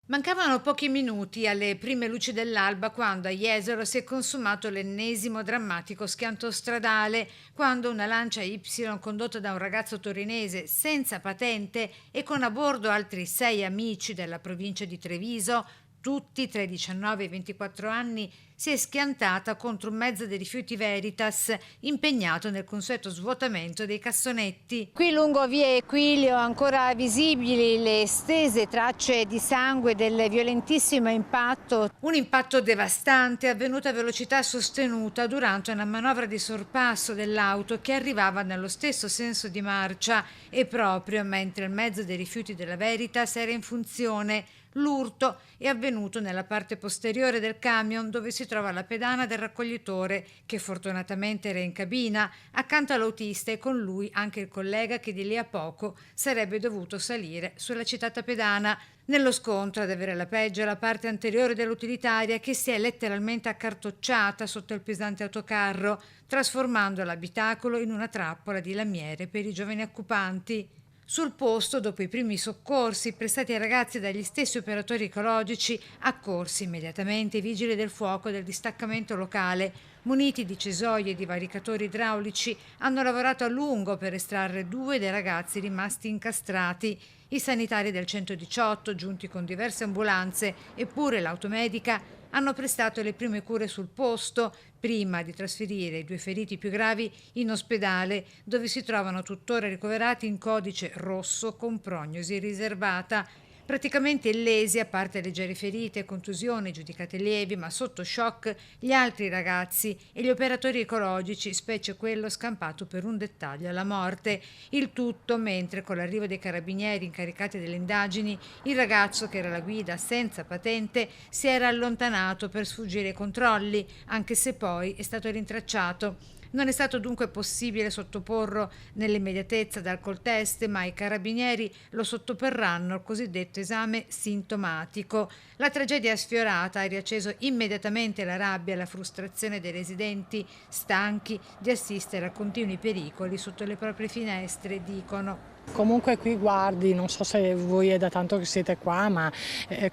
Mancavano pochi minuti alle prime luci dell'alba quando a Jesolo si è consumato l'ennesimo drammatico schianto stradale, quando una Lancia Y condotta da un ragazzo torinese senza patente e con a bordo altri 6 amici della provincia di Treviso, tutti tra i 19 e i 24 anni, si è schiantata contro un mezzo dei rifiuti Veritas impegnato nel consueto svuotamento dei cassonetti. Qui lungo via Equilio ancora visibili le estese tracce di sangue del violentissimo impatto. Un impatto devastante avvenuto a velocità sostenuta durante una manovra di sorpasso dell'auto che arrivava nello stesso senso di marcia e proprio mentre il mezzo dei rifiuti della Veritas era in funzione. L'urto è avvenuto nella parte posteriore del camion dove si trova la pedana del raccoglitore che fortunatamente era in cabina accanto all'autista e con lui anche il collega che di lì a poco sarebbe dovuto salire sulla citata pedana. Nello scontro ad avere la peggio la parte anteriore dell'utilitaria che si è letteralmente accartocciata sotto il pesante autocarro, trasformando l'abitacolo in una trappola di lamiere per i giovani occupanti. Sul posto, dopo i primi soccorsi prestati ai ragazzi dagli stessi operatori ecologici, accorsi immediatamente i vigili del fuoco del distaccamento locale, muniti di cesoie e di varicatori idraulici, hanno lavorato a lungo per estrarre 2 dei ragazzi rimasti incastrati. I sanitari del 118, giunti con diverse ambulanze, e pure l'automedica, hanno prestato le prime cure sul posto prima di trasferire i 2 feriti più gravi in ospedale, dove si trovano tuttora ricoverati in codice rosso con prognosi riservata. Praticamente illesi, a parte leggere ferite e contusioni giudicate lievi, ma sotto shock gli altri ragazzi e gli operatori ecologici, specie quello scampato per un dettaglio alla morte. Il tutto mentre, con l'arrivo dei carabinieri incaricati delle indagini, il ragazzo che era alla guida senza patente si era allontanato per sfuggire ai controlli, anche se poi è stato rintracciato. Non è stato dunque possibile sottoporlo nell'immediatezza ad alcol test, ma i carabinieri lo sottoporranno al cosiddetto esame sintomatico. La tragedia sfiorata ha riacceso immediatamente la rabbia e la frustrazione dei residenti, stanchi di assistere a continui pericoli sotto le proprie finestre, dicono. Comunque qui guardi, non so se voi è da tanto che siete qua, ma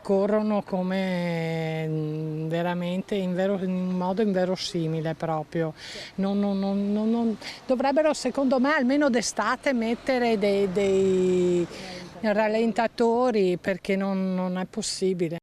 corrono come veramente in modo inverosimile proprio. Dovrebbero secondo me almeno d'estate mettere dei rallentatori perché non è possibile.